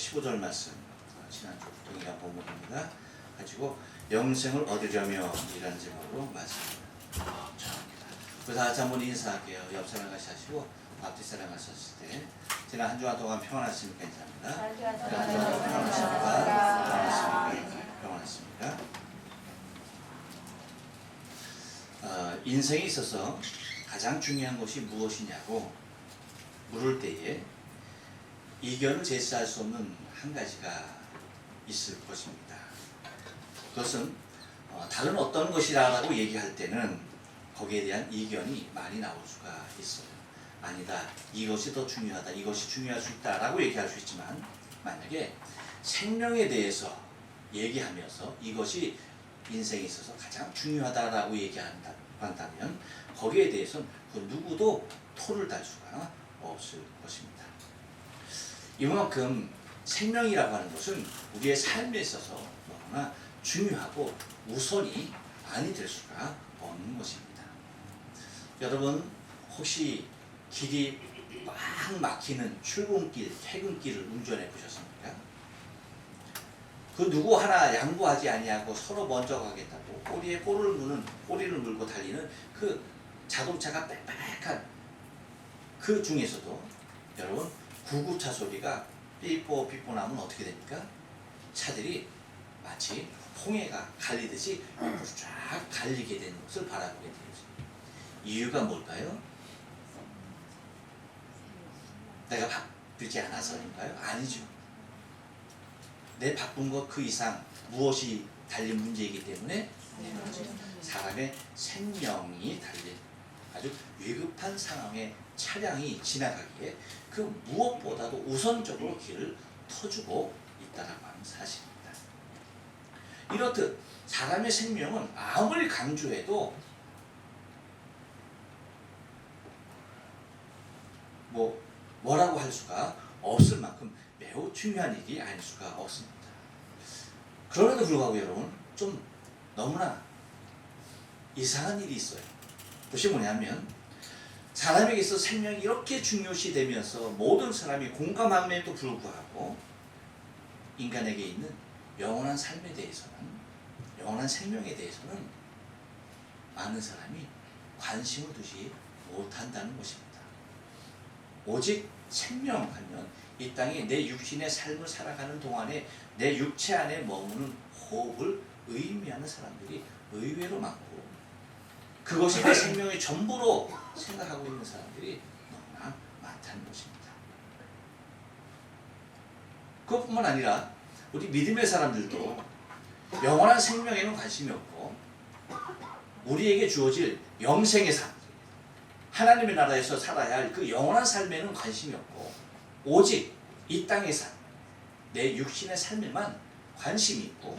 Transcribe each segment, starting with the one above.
15절 말씀, 지난주 동일한 본문입니다. 가지고 영생을 얻으려며 이라는 제목으로 말씀입니다. 그래서 같이 한번 인사할게요. 옆 사람 같이 하시고 앞뒤 사람 같이 하실 때 지난 한 주간 동안 평안하십니까? 인사합니다. 평안하십니까? 인생에 있어서 가장 중요한 것이 무엇이냐고 물을 때에 이견을 제시할 수 없는 한 가지가 있을 것입니다. 그것은 다른 어떤 것이라고 얘기할 때는 거기에 대한 이견이 많이 나올 수가 있어요. 아니다, 이것이 더 중요하다, 이것이 중요할 수 있다라고 얘기할 수 있지만, 만약에 생명에 대해서 얘기하면서 이것이 인생에 있어서 가장 중요하다라고 얘기한다면 거기에 대해서는 그 누구도 토를 달 수가 없을 것입니다. 이만큼 생명이라고 하는 것은 우리의 삶에 있어서 너무나 중요하고 우선이 많이 될 수가 없는 것입니다. 여러분, 혹시 길이 꽉 막히는 출근길, 퇴근길을 운전해 보셨습니까? 그 누구 하나 양보하지 아니하고 서로 먼저 가겠다고 꼬리를 물고 달리는 그 자동차가 빽빽한 그 중에서도 여러분, 구급차 소리가 삐뽀 나면 어떻게 됩니까? 차들이 마치 홍해가 갈리듯이 옆으로 쫙 갈리게 되는 것을 바라보게 되죠. 이유가 뭘까요? 내가 바쁘지 않아서인가요? 아니죠. 내 바쁜 것 그 이상 무엇이 달린 문제이기 때문에 사람의 생명이 달린 아주 위급한 상황에 차량이 지나가기에 그 무엇보다도 우선적으로 길을 터주고 있다라고 하는 사실입니다. 이렇듯 사람의 생명은 아무리 강조해도 뭐라고 할 수가 없을 만큼 매우 중요한 일이 아닐 수가 없습니다. 그럼에도 불구하고 여러분, 좀 너무나 이상한 일이 있어요. 그것이 뭐냐면, 사람에게 있어서 생명이 이렇게 중요시되면서 모든 사람이 공감함에도 불구하고 인간에게 있는 영원한 삶에 대해서는, 영원한 생명에 대해서는 많은 사람이 관심을 두지 못한다는 것입니다. 오직 생명하면 이 땅에 내 육신의 삶을 살아가는 동안에 내 육체 안에 머무는 호흡을 의미하는 사람들이 의외로 많고, 그것이 내 생명의 전부로 생각하고 있는 사람들이 너무나 많다는 것입니다. 그것뿐만 아니라 우리 믿음의 사람들도 영원한 생명에는 관심이 없고, 우리에게 주어질 영생의 삶, 하나님의 나라에서 살아야 할 그 영원한 삶에는 관심이 없고, 오직 이 땅의 삶, 내 육신의 삶에만 관심이 있고,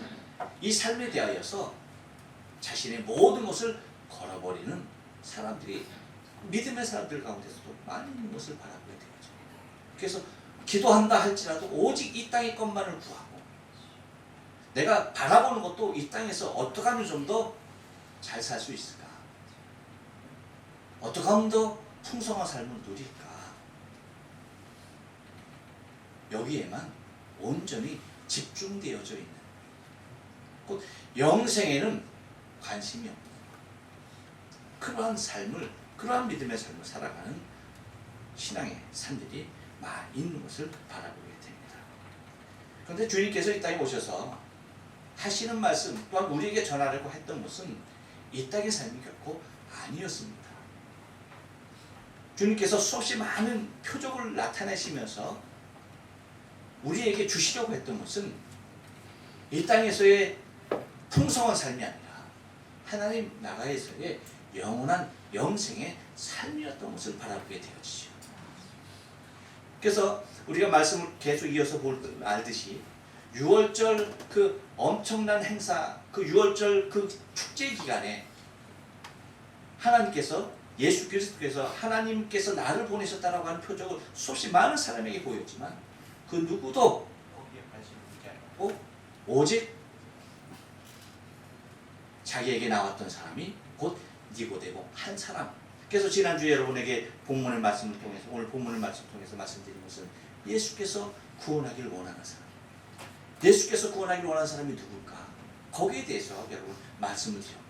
이 삶에 대하여서 자신의 모든 것을 걸어버리는 사람들이 믿음의 사람들 가운데서도 많이 있는 것을 바라보게 되죠. 그래서 기도한다 할지라도 오직 이 땅의 것만을 구하고, 내가 바라보는 것도 이 땅에서 어떻게 하면 좀 더 잘 살 수 있을까? 어떻게 하면 더 풍성한 삶을 누릴까? 여기에만 온전히 집중되어져 있는, 곧 영생에는 관심이 없는 그러한 삶을, 그러한 믿음의 삶을 살아가는 신앙의 삶들이 많이 있는 것을 바라보게 됩니다. 그런데 주님께서 이 땅에 오셔서 하시는 말씀 또한 우리에게 전하려고 했던 것은 이 땅의 삶이 결코 아니었습니다. 주님께서 수없이 많은 표적을 나타내시면서 우리에게 주시려고 했던 것은 이 땅에서의 풍성한 삶이 아니라 하나님 나라에서의 영원한 영생의 삶이었던 것을 바라보게 되어지죠. 그래서 우리가 말씀을 계속 이어서 알듯이 6월절 그 엄청난 행사, 그 6월절 그 축제 기간에 하나님께서, 예수 그리스도께서 하나님께서 나를 보내셨다라고 하는 표적을 수없이 많은 사람에게 보였지만 그 누구도 거기에 관심을 두지 않고 오직 자기에게 나왔던 사람이 곧 니고데모 한 사람. 그래서 지난주에 여러분에게 본문의 말씀을 통해서, 오늘 본문의 말씀을 통해서 말씀드린 것은 예수께서 구원하기를 원하는 사람. 예수께서 구원하기를 원하는 사람이 누굴까? 거기에 대해서 여러분 말씀을 드렸고,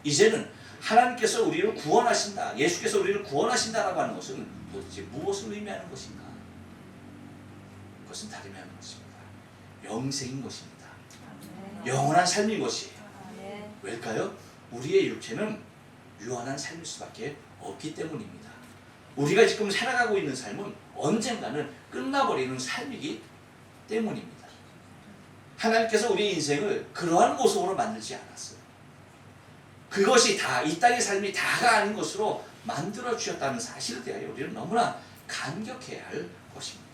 이제는 하나님께서 우리를 구원하신다, 예수께서 우리를 구원하신다라고 하는 것은 도대체 무엇을 의미하는 것인가? 그것은 다름이 아닌 것입니다. 영생인 것입니다. 영원한 삶인 것이에요. 왜일까요? 우리의 육체는 유한한 삶일 수밖에 없기 때문입니다. 우리가 지금 살아가고 있는 삶은 언젠가는 끝나버리는 삶이기 때문입니다. 하나님께서 우리의 인생을 그러한 모습으로 만들지 않았어요. 그것이 다, 이 땅의 삶이 다가 아닌 것으로 만들어 주셨다는 사실에 대하여 우리는 너무나 감격해야 할 것입니다.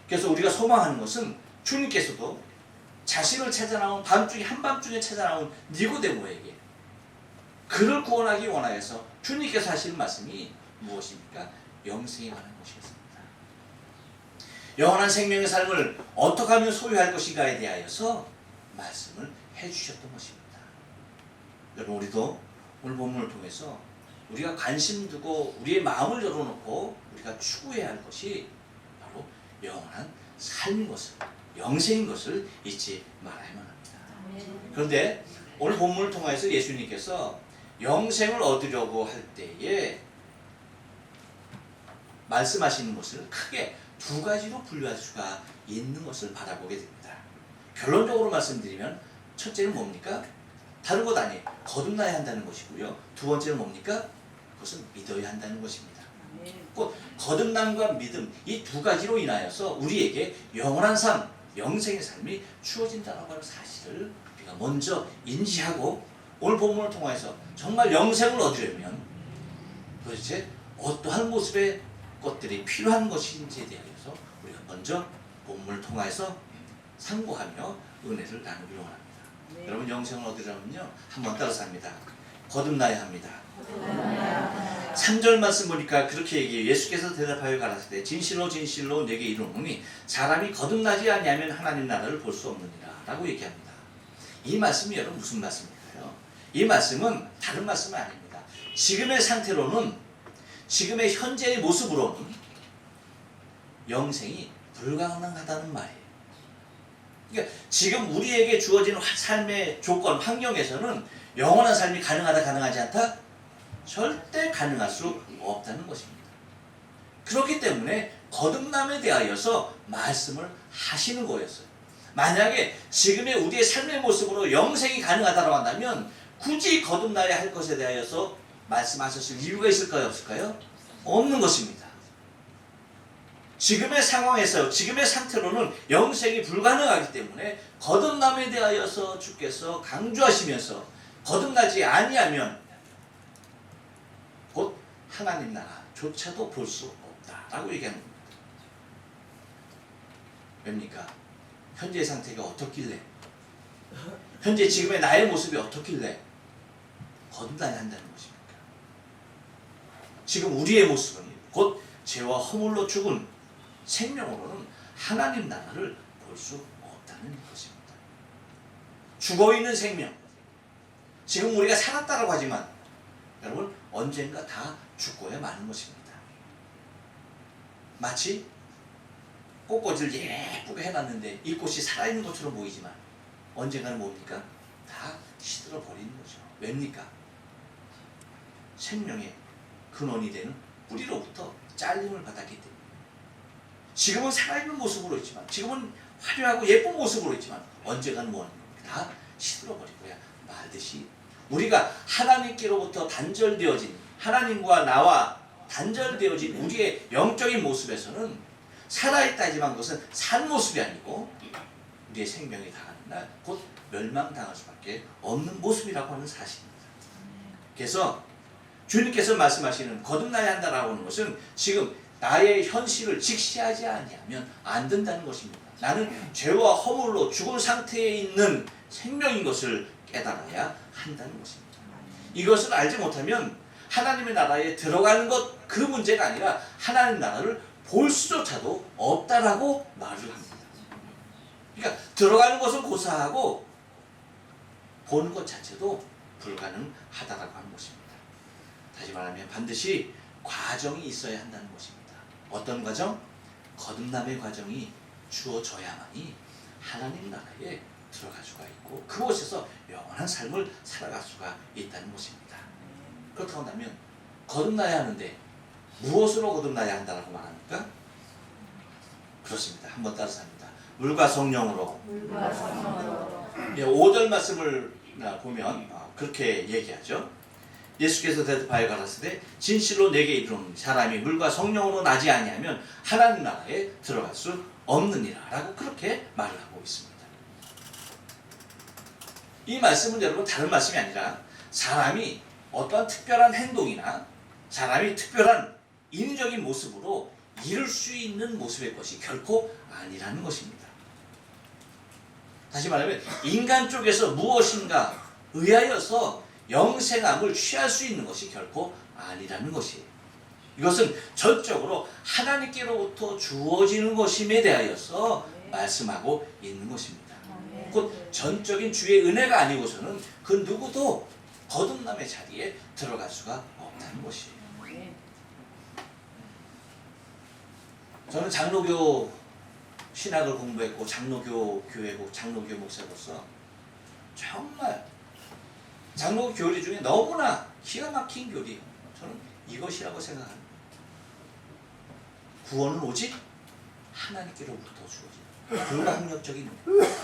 그래서 우리가 소망하는 것은 주님께서도 자신을 찾아 나온 밤중에 한밤중에 찾아 나온 니고데모에게 그를 구원하기 원하여서 주님께서 하시는 말씀이 무엇입니까? 영생에 관한 것이었습니다. 영원한 생명의 삶을 어떻게 하면 소유할 것인가에 대하여서 말씀을 해주셨던 것입니다. 여러분, 우리도 오늘 본문을 통해서 우리가 관심 두고 우리의 마음을 열어놓고 우리가 추구해야 할 것이 바로 영원한 삶인 것을, 영생인 것을 잊지 말아야만 합니다. 그런데 오늘 본문을 통해서 예수님께서 영생을 얻으려고 할 때에 말씀하시는 것을 크게 두 가지로 분류할 수가 있는 것을 바라보게 됩니다. 결론적으로 말씀드리면 첫째는 뭡니까? 다른 것 아니에요. 거듭나야 한다는 것이고요. 두 번째는 뭡니까? 그것은 믿어야 한다는 것입니다. 곧 거듭남과 믿음, 이 두 가지로 인하여서 우리에게 영원한 삶, 영생의 삶이 주어진다는 사실을 우리가 먼저 인지하고 오늘 본문을 통해서 정말 영생을 얻으려면 도대체 어떠한 모습의 것들이 필요한 것인지에 대해서 우리가 먼저 본문을 통해서 상고하며 은혜를 나누기로 합니다. 여러분, 영생을 얻으려면요, 한번 따라서 합니다. 거듭나야 합니다. 3절 말씀 보니까 그렇게 얘기해요. 예수께서 대답하여 가라사대 진실로 진실로 내게 이르노니 사람이 거듭나지 아니하면 하나님 나라를 볼 수 없느니라 라고 얘기합니다. 이 말씀이 여러분 무슨 말씀일까요? 이 말씀은 다른 말씀은 아닙니다. 지금의 상태로는, 지금의 현재의 모습으로는 영생이 불가능하다는 말이에요. 그러니까 지금 우리에게 주어진 삶의 조건, 환경에서는 영원한 삶이 가능하다, 가능하지 않다? 절대 가능할 수 없다는 것입니다. 그렇기 때문에 거듭남에 대하여서 말씀을 하시는 거였어요. 만약에 지금의 우리의 삶의 모습으로 영생이 가능하다고 한다면 굳이 거듭나야 할 것에 대하여서 말씀하셨을 이유가 있을까요? 없을까요? 없는 것입니다. 지금의 상황에서, 지금의 상태로는 영생이 불가능하기 때문에 거듭남에 대하여서 주께서 강조하시면서 거듭나지 아니하면 곧 하나님 나라조차도 볼 수 없다라고 얘기하는 겁니다. 왜입니까? 현재의 상태가 어떻길래, 현재 지금의 나의 모습이 어떻길래 거듭나야 한다는 것입니까? 지금 우리의 모습은 곧 죄와 허물로 죽은 생명으로는 하나님 나라를 볼 수 없다는 것입니다. 죽어있는 생명, 지금 우리가 살았다고 하지만 여러분, 언젠가 다 죽고야 마는 것입니다. 마치 꽃꽂이를 예쁘게 해놨는데 이 꽃이 살아있는 것처럼 보이지만 언젠가는 뭡니까? 다 시들어 버리는 거죠. 왜입니까? 생명의 근원이 되는 뿌리로부터 잘림을 받았기 때문에. 지금은 살아있는 모습으로 있지만, 지금은 화려하고 예쁜 모습으로 있지만 언젠가는 다 시들어 버리고야 말듯이 우리가 하나님께로부터 단절되어진, 하나님과 나와 단절되어진 우리의 영적인 모습에서는 살아있다 하지만 그것은 산 모습이 아니고 우리의 생명이 다하는 날 곧 멸망당할 수밖에 없는 모습이라고 하는 사실입니다. 그래서 주님께서 말씀하시는 거듭나야 한다라고 하는 것은 지금 나의 현실을 직시하지 아니하면 안 된다는 것입니다. 나는 죄와 허물로 죽은 상태에 있는 생명인 것을 깨달아야 한다는 것입니다. 이것을 알지 못하면 하나님의 나라에 들어가는 것, 그 문제가 아니라 하나님 나라를 볼 수조차도 없다라고 말을 합니다. 그러니까 들어가는 것은 고사하고 보는 것 자체도 불가능하다라고 하는 것입니다. 다시 말하면 반드시 과정이 있어야 한다는 것입니다. 어떤 과정? 거듭남의 과정이 주어져야만이 하나님 나라에 들어갈 수가 있고 그곳에서 영원한 삶을 살아갈 수가 있다는 것입니다. 그렇다고 한다면 거듭나야 하는데 무엇으로 거듭나야 한다고 말합니까? 그렇습니다. 한번 따라서 합니다. 물과 성령으로. 5절 말씀을 보면 그렇게 얘기하죠. 예수께서 대답하여 가라사대 진실로 내게 이르노니 사람이 물과 성령으로 나지 아니하면 하나님 나라에 들어갈 수 없느니라 라고 그렇게 말을 하고 있습니다. 이 말씀은 여러분 다른 말씀이 아니라 사람이 어떠한 특별한 행동이나 사람이 특별한 인위적인 모습으로 이룰 수 있는 모습의 것이 결코 아니라는 것입니다. 다시 말하면 인간 쪽에서 무엇인가 의하여서 영생함을 취할 수 있는 것이 결코 아니라는 것이에요. 이것은 전적으로 하나님께로부터 주어지는 것임에 대하여서 말씀하고 있는 것입니다. 곧 전적인 주의 은혜가 아니고서는 그 누구도 거듭남의 자리에 들어갈 수가 없다는 것이에요. 저는 장로교 신학을 공부했고 장로교 교회고 장로교 목사로서 정말 장로교 교리 중에 너무나 기가 막힌 교리 저는 이것이라고 생각합니다. 구원은 오직 하나님께로부터 주어진 불가항력적인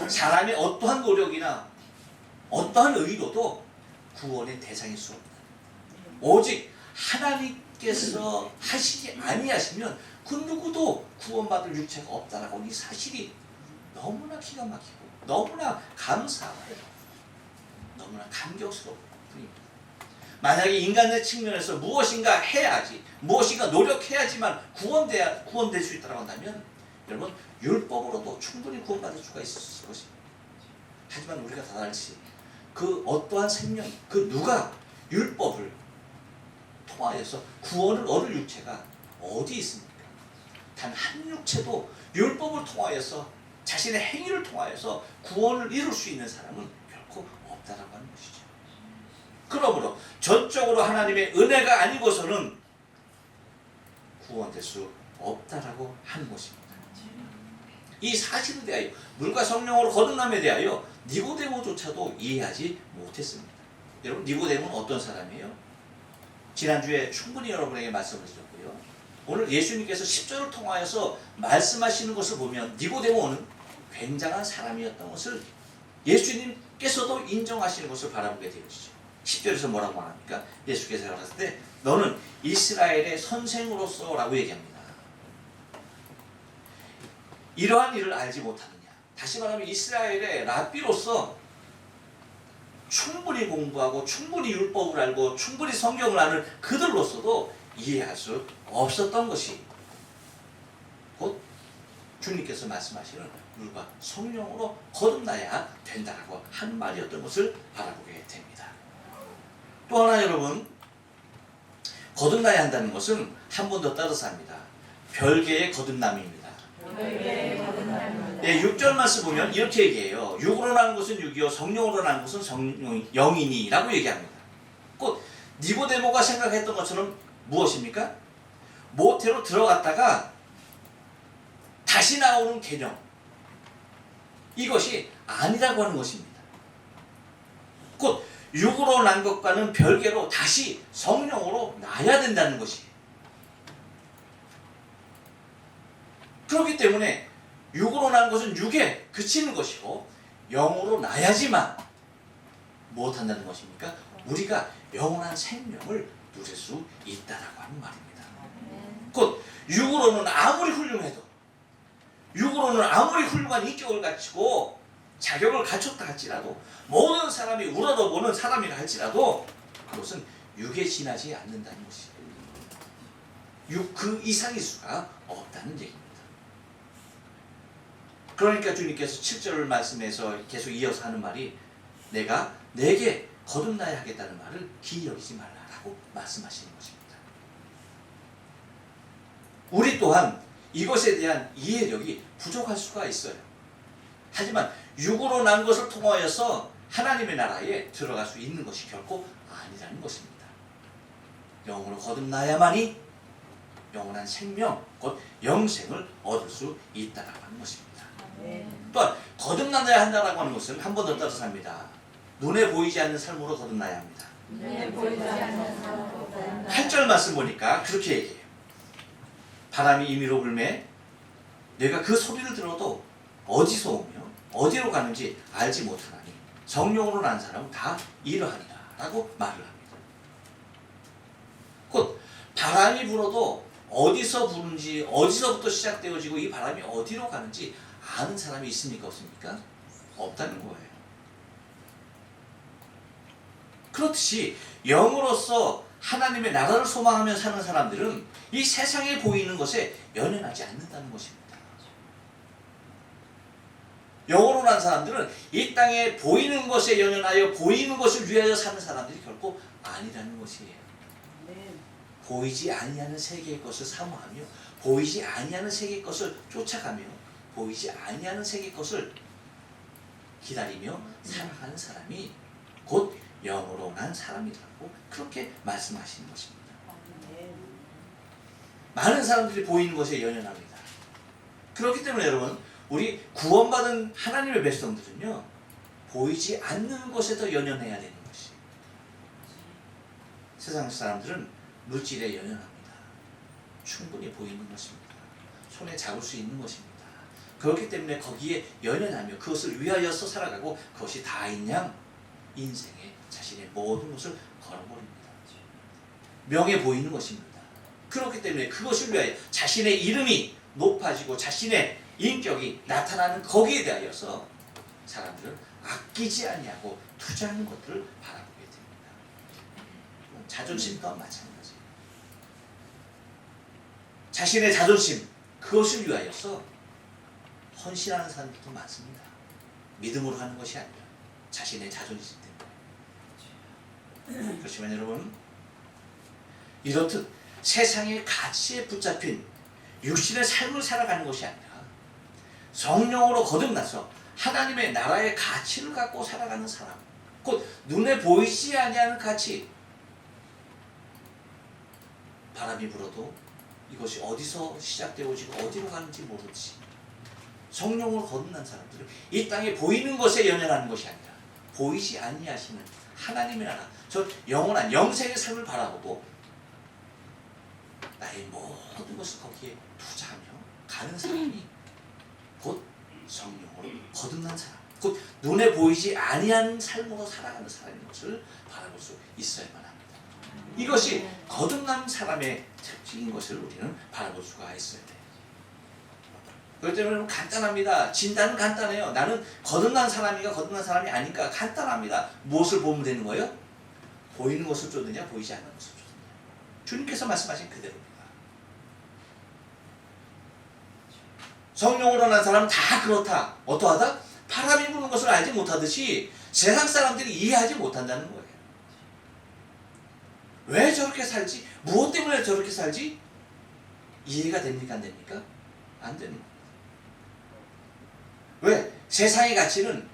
사람의 어떠한 노력이나 어떠한 의도도 구원의 대상일 수 없다. 오직 하나님께서 하시지 아니하시면 그 누구도 구원받을 육체가 없다라고 이 사실이 너무나 기가 막히고 너무나 감사해요. 너무나 감격스러운 분입니다. 만약에 인간의 측면에서 무엇인가 해야지, 무엇인가 노력해야지만 구원될 수 있다고 한다면 여러분 율법으로도 충분히 구원받을 수가 있었을 것입니다. 하지만 우리가 다 알지 그 어떠한 생명, 그 누가 율법을 통하여서 구원을 얻을 육체가 어디 있습니까? 단 한 육체도 율법을 통하여서 자신의 행위를 통하여서 구원을 이룰 수 있는 사람은 결코 없다라고 하는 것이죠. 그러므로 전적으로 하나님의 은혜가 아니고서는 구원될 수 없다라고 하는 것입니다. 이 사실에 대하여 물과 성령으로 거듭남에 대하여 니고데모조차도 이해하지 못했습니다. 여러분 니고데모는 어떤 사람이에요? 지난주에 충분히 여러분에게 말씀을 드렸고요. 오늘 예수님께서 10절을 통하여서 말씀하시는 것을 보면 니고데모는 굉장한 사람이었던 것을 예수님께서도 인정하시는 것을 바라보게 되어지죠. 10절에서 뭐라고 말합니까? 예수께서 말했을 때 너는 이스라엘의 선생으로서 라고 얘기합니다. 이러한 일을 알지 못하느냐. 다시 말하면 이스라엘의 랍비로서 충분히 공부하고 충분히 율법을 알고 충분히 성경을 아는 그들로서도 이해할 수 없었던 것이 곧 주님께서 말씀하시는 물과 성령으로 거듭나야 된다고 한 말이었던 것을 바라보게 됩니다. 또 하나 여러분 거듭나야 한다는 것은 한 번 더 따라서 합니다. 별개의 거듭남입니다. 네, 6절 말씀 보면 이렇게 얘기해요. 육으로 나는 것은 육이요 성령으로 나는 것은 영이니 라고 얘기합니다. 곧 니고데모가 생각했던 것처럼 무엇입니까? 모태로 들어갔다가 다시 나오는 개념 이것이 아니라고 하는 것입니다. 곧 육으로 난 것과는 별개로 다시 성령으로 나야 된다는 것이에요. 그렇기 때문에 육으로 난 것은 육에 그치는 것이고 영으로 나야지만 무엇한다는 것입니까? 우리가 영원한 생명을 누릴 수 있다라고 하는 말입니다. 곧 육으로는 아무리 훌륭해도 육으로는 아무리 훌륭한 인격을 갖추고 자격을 갖췄다 할지라도 모든 사람이 우러러보는 사람이라 할지라도 그것은 육에 지나지 않는다는 것이에요. 육 그 이상일 수가 없다는 얘기입니다. 그러니까 주님께서 7절 말씀에서 계속 이어서 하는 말이 내가 내게 거듭나야 하겠다는 말을 기이 여기지 말라라고 말씀하시는 것입니다. 우리 또한 이것에 대한 이해력이 부족할 수가 있어요. 하지만 육으로 난 것을 통하여서 하나님의 나라에 들어갈 수 있는 것이 결코 아니라는 것입니다. 영으로 거듭나야만이 영원한 생명, 곧 영생을 얻을 수 있다라고 하는 것입니다. 네. 또한 거듭나야 한다라고 하는 것은 한 번 더 따라서 합니다. 눈에 보이지 않는 삶으로 거듭나야 합니다. 눈에 보이지 않는 삶으로 거듭나 8절 말씀 보니까 그렇게 얘기해요. 바람이 임의로 불매 내가 그 소리를 들어도 어디서 오며 어디로 가는지 알지 못하나니 성령으로 난 사람은 다 이러하니라 라고 말을 합니다. 곧 바람이 불어도 어디서 부는지 어디서부터 시작되어지고 이 바람이 어디로 가는지 아는 사람이 있습니까 없습니까? 없다는 거예요. 그렇듯이 영으로서 하나님의 나라를 소망하며 사는 사람들은 이 세상에 보이는 것에 연연하지 않는다는 것입니다. 영으로 난 사람들은 이 땅에 보이는 것에 연연하여 보이는 것을 위하여 사는 사람들이 결코 아니라는 것이에요. 네. 보이지 아니하는 세계의 것을 사모하며 보이지 아니하는 세계의 것을 쫓아가며 보이지 아니하는 세계의 것을 기다리며 살아가는 사람이 곧 영으로 난 사람이라고 그렇게 말씀하시는 것입니다. 네. 많은 사람들이 보이는 것에 연연합니다. 그렇기 때문에 여러분 우리 구원받은 하나님의 백성들은요 보이지 않는 것에 더 연연해야 되는 것이에요. 세상 사람들은 물질에 연연합니다. 충분히 보이는 것입니다. 손에 잡을 수 있는 것입니다. 그렇기 때문에 거기에 연연하며 그것을 위하여서 살아가고 그것이 다인 양 인생에 자신의 모든 것을 걸어버립니다. 명예 보이는 것입니다. 그렇기 때문에 그것을 위하여 자신의 이름이 높아지고 자신의 인격이 나타나는 거기에 대하여서 사람들은 아끼지 아니하고 투자하는 것들을 바라보게 됩니다. 자존심 또한 마찬가지예요. 자신의 자존심 그것을 위하여서 헌신하는 사람들도 많습니다. 믿음으로 하는 것이 아니라 자신의 자존심 때문에. 그렇지만 여러분 이렇듯 세상의 가치에 붙잡힌 육신의 삶을 살아가는 것이 아니라 성령으로 거듭나서 하나님의 나라의 가치를 갖고 살아가는 사람 곧 눈에 보이지 아니하는 가치 바람이 불어도 이것이 어디서 시작되어지고 어디로 가는지 모르지 성령으로 거듭난 사람들은 이 땅에 보이는 것에 연연하는 것이 아니라 보이지 아니하시는 하나님의 나라 저 영원한 영생의 삶을 바라보고 나의 모든 것을 거기에 투자하며 가는 사람이 곧 성령으로 거듭난 사람 곧 눈에 보이지 아니한 삶으로 살아가는 사람인 것을 바라볼 수 있어야만 합니다. 이것이 거듭난 사람의 특징인 것을 우리는 바라볼 수가 있어야 돼요. 그렇기 때문에 간단합니다. 진단은 간단해요. 나는 거듭난 사람인가 거듭난 사람이 아닌가 간단합니다. 무엇을 보면 되는 거예요? 보이는 것을 쫓느냐 보이지 않는 것을 쫓느냐. 주님께서 말씀하신 그대로입니다. 성령으로 난 사람은 다 그렇다. 어떠하다? 바람이 부는 것을 알지 못하듯이 세상 사람들이 이해하지 못한다는 거예요. 왜 저렇게 살지? 무엇 때문에 저렇게 살지? 이해가 됩니까? 안 됩니까? 안 되는 거예요. 왜? 세상의 가치는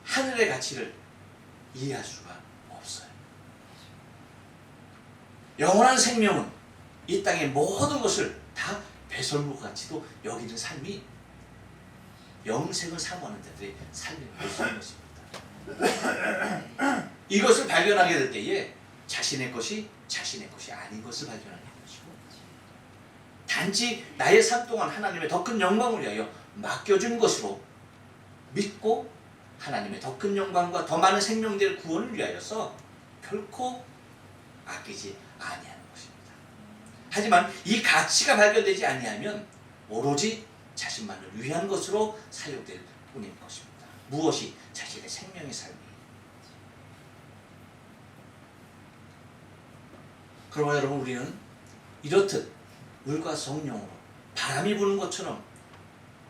하늘의 가치를 이해할 수가 없어요. 영원한 생명은 이 땅의 모든 것을 다 배설물과 같이도 여기는 삶이 영생을 사모하는 자들의 삶의 모습인 것입니다. 이것을 발견하게 될 때에 자신의 것이 아닌 것을 발견하는 것이고 단지 나의 삶 동안 하나님의 더 큰 영광을 위하여 맡겨준 것으로 믿고 하나님의 더 큰 영광과 더 많은 생명들의 구원을 위하여서 결코 아끼지 아니하는 것입니다. 하지만 이 가치가 발견되지 아니하면 오로지 자신만을 위한 것으로 사용될 뿐인 것입니다. 무엇이? 자신의 생명의 삶이. 그러나 여러분 우리는 이렇듯 물과 성령으로 바람이 부는 것처럼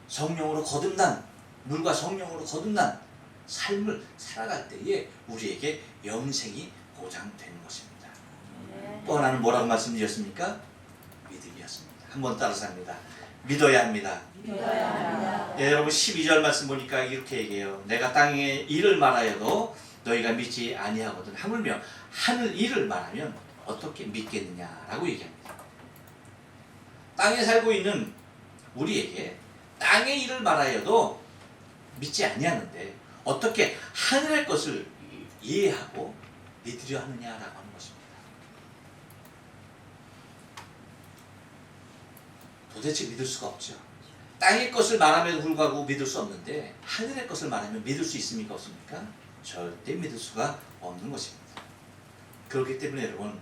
성령으로 거듭난 물과 성령으로 거듭난 삶을 살아갈 때에 우리에게 영생이 보장되는 것입니다. 또 하나는 뭐라고 말씀드렸습니까? 믿음이었습니다. 한번 따라서 합니다. 믿어야 합니다. 믿어야 합니다. 예, 여러분 12절 말씀 보니까 이렇게 얘기해요. 내가 땅에 일을 말하여도 너희가 믿지 아니하거든. 하물며 하늘 일을 말하면 어떻게 믿겠느냐라고 얘기합니다. 땅에 살고 있는 우리에게 땅의 일을 말하여도 믿지 아니하는데 어떻게 하늘의 것을 이해하고 믿으려 하느냐라고 하는 것입니다. 도대체 믿을 수가 없죠. 땅의 것을 말함에도 불구하고 믿을 수 없는데 하늘의 것을 말하면 믿을 수 있습니까? 없습니까? 절대 믿을 수가 없는 것입니다. 그렇기 때문에 여러분,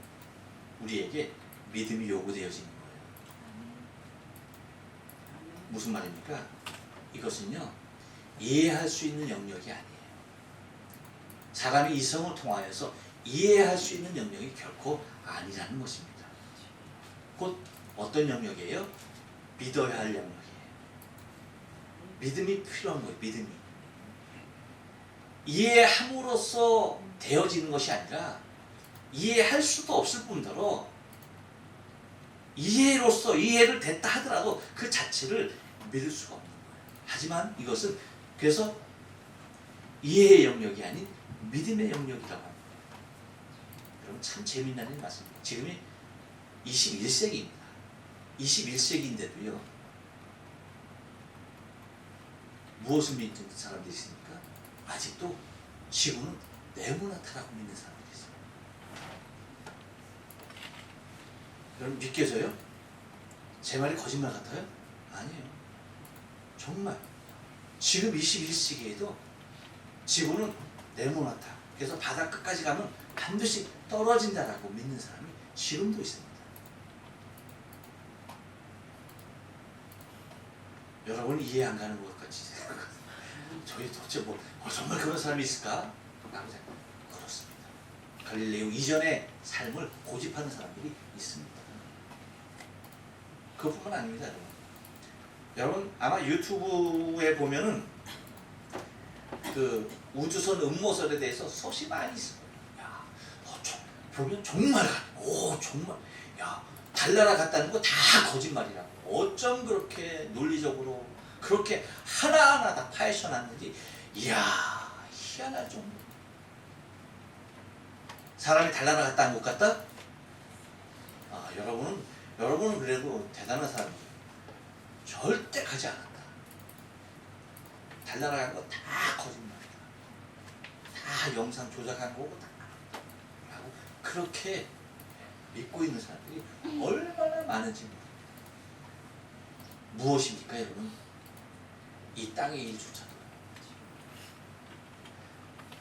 우리에게 믿음이 요구되어지는 거예요. 무슨 말입니까? 이것은요, 이해할 수 있는 영역이 아니에요. 사람이 이성을 통하여서 이해할 수 있는 영역이 결코 아니라는 것입니다. 곧 어떤 영역이에요? 믿어야 할 영역이에요. 믿음이 필요한 거예요. 믿음이. 이해함으로써 되어지는 것이 아니라 이해할 수도 없을 뿐더러 이해로서 이해를 됐다 하더라도 그 자체를 믿을 수가 없는 거예요. 하지만 이것은 그래서 이해의 영역이 아닌 믿음의 영역이라고 합니다. 여러분 참 재미난 일 맞습니다. 지금이 21세기입니다. 21세기인데도요. 무엇을 믿는 사람들이 있습니까? 아직도 지구는 네모나타라고 믿는 사람들이 있어요. 여러분 믿겨져요? 제 말이 거짓말 같아요? 아니에요. 정말 지금 21세기에도 지구는 네모나타, 그래서 바다 끝까지 가면 반드시 떨어진다라고 믿는 사람이 지금도 있습니다. 여러분 이해 안 가는 것 같이 생각하세요. 저희 도대체 정말 그런 사람이 있을까? 그렇습니다. 갈릴레오 이전의 삶을 고집하는 사람들이 있습니다. 그것뿐만 아닙니다, 여러분. 여러분 아마 유튜브에 보면은 그 우주선 음모설에 대해서 소식 많이 있어요. 야, 보면 정말 정말 달나라 갔다는 거 다 거짓말이라고. 어쩜 그렇게 논리적으로 그렇게 하나하나 다 파헤쳐놨는지 이야 희한할 정도. 사람이 달나라 갔다 안 못 갔다? 여러분은 그래도 대단한 사람이에요. 절대 가지 않았다. 달나라 간 거 다 거짓말이다. 다 영상 조작한 거고 다 라고 그렇게 믿고 있는 사람들이 얼마나 많은지 모릅니다. 무엇입니까, 여러분? 이 땅의 일조차도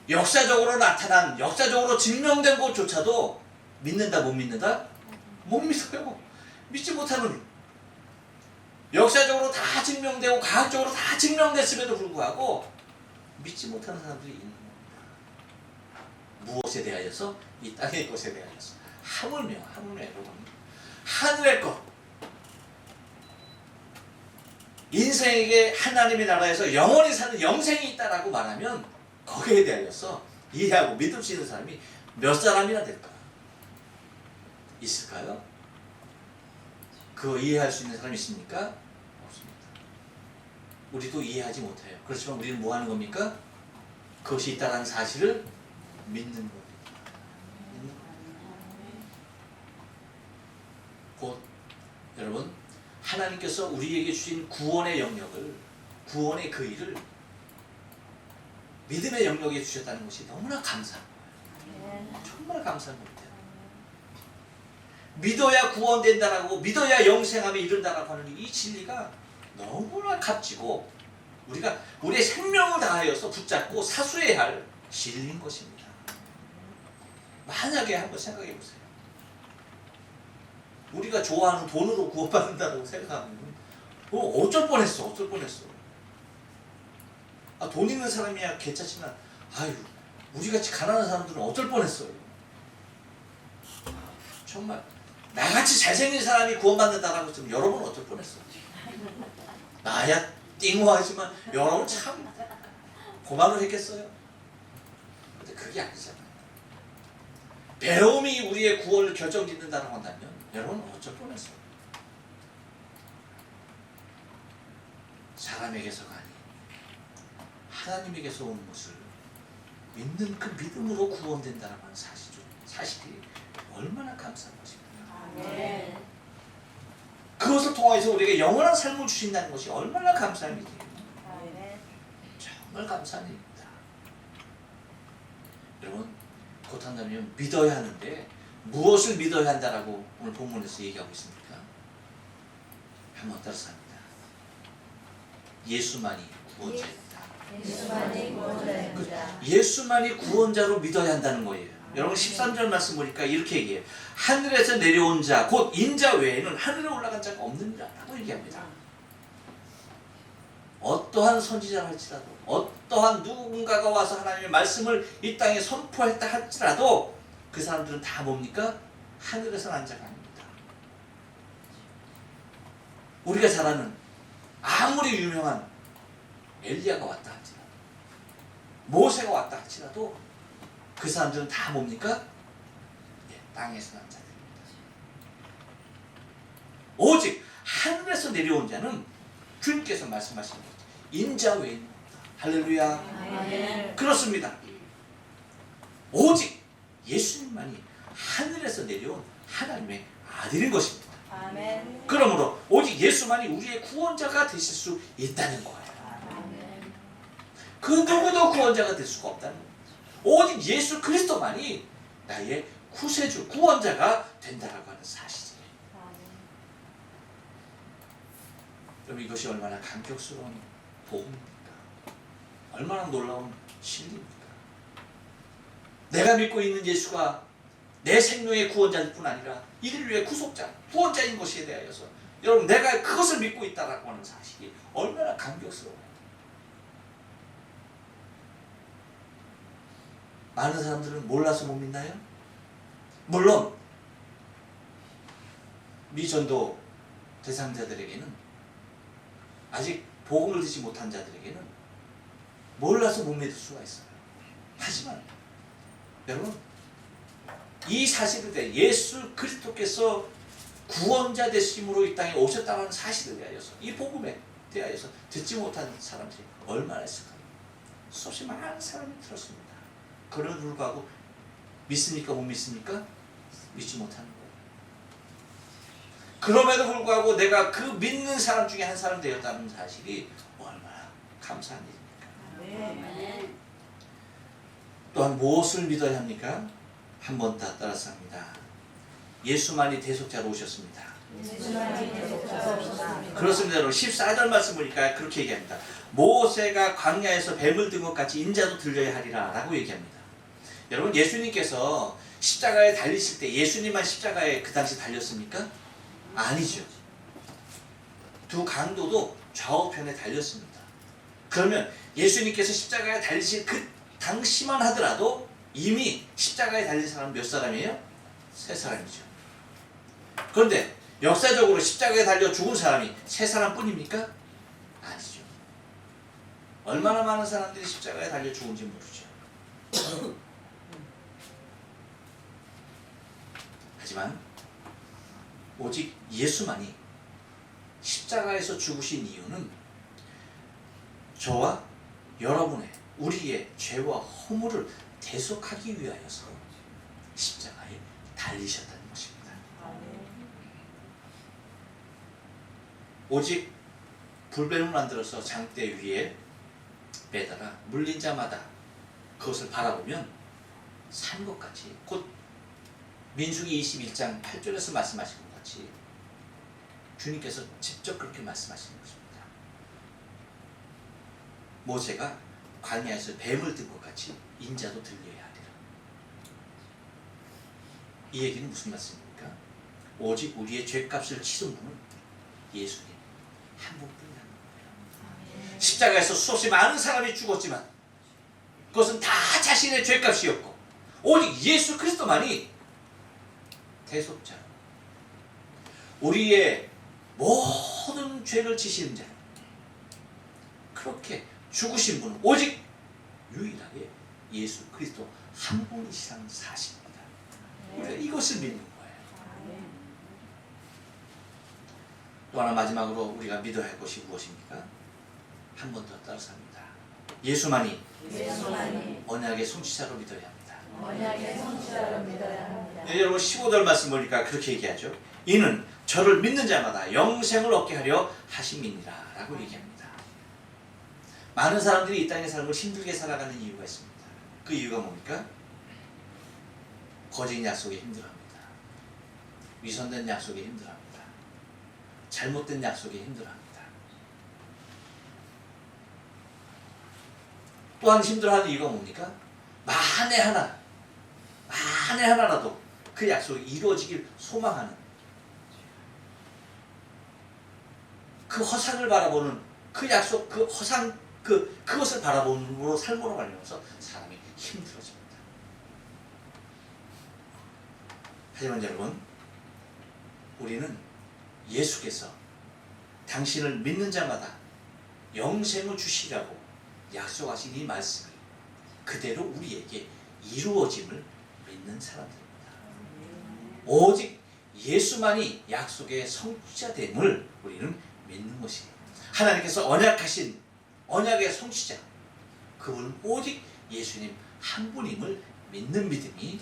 역사적으로 나타난, 역사적으로 증명된 것조차도 믿는다, 못 믿는다? 못 믿어요. 믿지 못하는, 역사적으로 다 증명되고 과학적으로 다 증명됐음에도 불구하고 믿지 못하는 사람들이 있는 겁니다. 무엇에 대하여서? 이 땅의 것에 대하여서. 하물며 여러분, 하늘의 것, 인생에게 하나님의 나라에서 영원히 사는 영생이 있다라고 말하면 거기에 대하여서 이해하고 믿을 수 있는 사람이 몇 사람이나 될까? 있을까요? 그거 이해할 수 있는 사람이 있습니까? 없습니다. 우리도 이해하지 못해요. 그렇지만 우리는 뭐 하는 겁니까? 그것이 있다는 사실을 믿는 겁니다. 곧 여러분, 하나님께서 우리에게 주신 구원의 영역을, 구원의 그 일을 믿음의 영역에 주셨다는 것이 너무나 감사한 거예요. 정말 감사한 겁니다. 믿어야 구원된다라고, 믿어야 영생함에 이른다라고 하는 이 진리가 너무나 값지고 우리가 우리의 생명을 다하여서 붙잡고 사수해야 할 진리인 것입니다. 만약에 한번 생각해 보세요. 우리가 좋아하는 돈으로 구원받는다고 생각하면 어쩔 뻔했어. 돈 있는 사람이야 괜찮지만 우리같이 가난한 사람들은 어쩔 뻔했어요. 정말 나같이 잘생긴 사람이 구원받는다라고 했으면 여러분 어쩔 뻔했어. 나야 띵호하지만 여러분 참 고만을 했겠어요. 근데 그게 아니잖아요. 배움이 우리의 구원을 결정짓는다고 한다면 여러분 어쩔 뻔했어요. 사람에게서가 아닌 하나님에게서 오는 것을 믿는 그 믿음으로 구원된다는 사실이 얼마나 감사한 것입니까? 아멘. 그것을 통해서 우리에게 영원한 삶을 주신다는 것이 얼마나 감사한 일이에요. 아멘. 정말 감사한 일입니다. 여러분, 고탄자면 믿어야 하는데 무엇을 믿어야 한다라고 오늘 본문에서 얘기하고 있습니까? 한번 따라서 합니다. 예수만이 구원자입니다. 예수만이 구원자입니다. 예수만이 구원자로 믿어야 한다는 거예요. 여러분 13절 말씀 보니까 이렇게 얘기해요. 하늘에서 내려온 자, 곧 인자 외에는 하늘에 올라간 자가 없느니라 라고 얘기합니다. 어떠한 선지자를 할지라도, 어떠한 누군가가 와서 하나님의 말씀을 이 땅에 선포했다 할지라도 그 사람들은 다 뭡니까? 하늘에서 난 자가 아닙니다. 우리가 잘 아는 아무리 유명한 엘리야가 왔다 할지라도, 모세가 왔다 할지라도 그 사람들은 다 뭡니까? 땅에서 난 자들입니다. 오직 하늘에서 내려온 자는 주님께서 말씀하신 것, 인자 외에는 할렐루야. 아멘. 그렇습니다. 오직 예수님만이 하늘에서 내려온 하나님의 아들인 것입니다. 아멘. 그러므로 오직 예수만이 우리의 구원자가 되실 수 있다는 거예요. 아멘. 그 누구도 구원자가 될 수가 없다는 겁니다. 오직 예수 그리스도만이 나의 구세주, 구원자가 된다라고 하는 사실이에요. 여러분, 이것이 얼마나 감격스러운 복음입니까? 얼마나 놀라운 진리입니까? 내가 믿고 있는 예수가 내 생명의 구원자일 뿐 아니라 이를 위해 구속자, 구원자인 것에 대하여서 여러분 내가 그것을 믿고 있다라고 하는 사실이 얼마나 감격스러워요. 많은 사람들은 몰라서 못 믿나요? 물론 미전도 대상자들에게는, 아직 복음을 듣지 못한 자들에게는 몰라서 못 믿을 수가 있어요. 하지만 여러분, 이 사실에 대해 예수 그리스도께서 구원자 되심으로 이 땅에 오셨다는 하는 사실에 대하여서, 이 복음에 대하여서 듣지 못한 사람들이 얼마나 있을까요? 수없이 많은 사람이 들었습니다. 그럼에도 불구하고 믿습니까? 못 믿습니까? 믿지 못하는 거예요. 그럼에도 불구하고 내가 그 믿는 사람 중에 한 사람 되었다는 사실이 얼마나 감사한 일입니까? 아멘. 또한 무엇을 믿어야 합니까? 한 번 더 따라서 합니다. 예수만이 대속자로 오셨습니다. 예수만이 대속자옵소서. 그렇습니다. 여러분 14절 말씀 보니까 그렇게 얘기합니다. 모세가 광야에서 뱀을 든 것 같이 인자도 들려야 하리라 라고 얘기합니다. 여러분, 예수님께서 십자가에 달리실 때 예수님만 십자가에 그 당시 달렸습니까? 아니죠. 두 강도도 좌우편에 달렸습니다. 그러면 예수님께서 십자가에 달리실 그 당시만 하더라도 이미 십자가에 달린 사람은 몇 사람이에요? 세 사람이죠. 그런데 역사적으로 십자가에 달려 죽은 사람이 세 사람뿐입니까? 아니죠. 얼마나 많은 사람들이 십자가에 달려 죽은지 모르죠. 하지만 오직 예수만이 십자가에서 죽으신 이유는 저와 여러분의, 우리의 죄와 허물을 대속하기 위하여서 십자가에 달리셨다는 것입니다. 오직 불뱀을 만들어서 장대 위에 매달아 물린 자마다 그것을 바라보면 산 것 같이, 곧 민수기 21장 8절에서 말씀하신 것 같이 주님께서 직접 그렇게 말씀하시는 것입니다. 모세가 광야에서 뱀을 든 것 같이 인자도 들려야 하리라. 이 얘기는 무슨 말씀입니까? 오직 우리의 죄값을 치른 분은 예수님 한 분뿐이라는 거예요. 십자가에서 수없이 많은 사람이 죽었지만 그것은 다 자신의 죄값이었고 오직 예수 그리스도만이 대속자, 우리의 모든 죄를 지시는 자, 그렇게 죽으신 분은 오직 유일하게 예수 그리스도 한 분이시라는 사실입니다. 우리가 이것을 믿는 거예요. 또 하나 마지막으로 우리가 믿어야 할 것이 무엇입니까? 한 번 더 따라서 합니다. 예수만이 예수만이 언약의 성취자로 믿어야 합니다. 언약의 성취자로 믿어야 합니다. 여러분 15절 말씀 보니까 그렇게 얘기하죠. 이는 저를 믿는 자마다 영생을 얻게 하려 하심이니라 라고 얘기합니다. 많은 사람들이 이 땅의 삶을 힘들게 살아가는 이유가 있습니다. 그 이유가 뭡니까? 거짓 약속에 힘들어합니다. 위선된 약속에 힘들어합니다. 잘못된 약속에 힘들어합니다. 또한 힘들어하는 이유가 뭡니까? 만에 하나라도 그 약속이 이루어지길 소망하는, 그 허상을 바라보는, 그 약속, 그 허상, 그것을 바라보는 삶으로 가면서 사람이 힘들어집니다. 하지만 여러분, 우리는 예수께서 당신을 믿는 자마다 영생을 주시라고 약속하신 이 말씀이 그대로 우리에게 이루어짐을 믿는 사람들입니다. 오직 예수만이 약속의 성취자됨을 우리는 믿는 것이에요. 하나님께서 언약하신 언약의 성취자, 그분은 오직 예수님 한 분임을 믿는 믿음이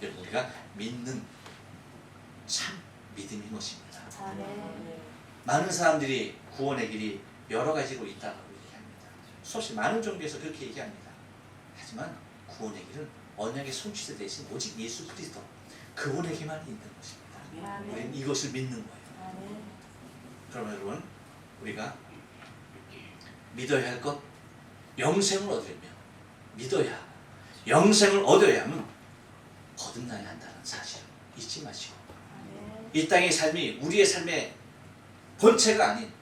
여러분 우리가 믿는 참 믿음인 것입니다. 많은 사람들이 구원의 길이 여러 가지로 있다고 얘기합니다. 수없이 많은 종교에서 그렇게 얘기합니다. 하지만 구원의 길은 언약의 성취자 대신 오직 예수 그리스도 그분에게만 있는 것입니다. 우리는 이것을 믿는 거예요. 그러면 여러분, 우리가 믿어야 할 것, 영생을 얻으려면 믿어야, 영생을 얻어야 하면 거듭나야 한다는 사실 잊지 마시고, 이 땅의 삶이 우리의 삶의 본체가 아닌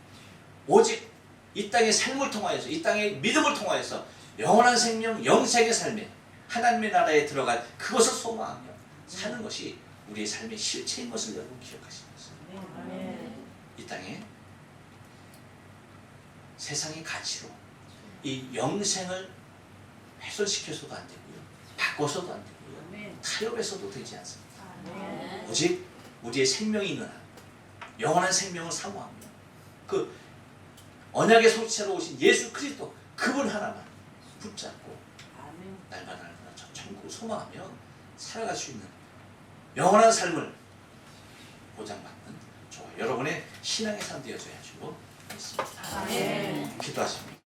오직 이 땅의 삶을 통하여서, 이 땅의 믿음을 통하여서 영원한 생명, 영생의 삶에 하나님의 나라에 들어갈 그것을 소망하며 사는 것이 우리의 삶의 실체인 것을 여러분 기억하시면서 이 땅에 세상의 가치로 이 영생을 훼손시켜서도 안 되고요, 바꿔서도 안 되고요, 타협해서도 되지 않습니다. 오직 우리의 생명이 있는 한 영원한 생명을 사모하며 그 언약의 성취자로 오신 예수 그리스도 그분 하나만 붙잡고 날마다 저 천국을 소망하며 살아갈 수 있는 영원한 삶을 보장받는 저와 여러분의 신앙의 삶 되어져야 할 줄로 믿습니다. 기도하십니다.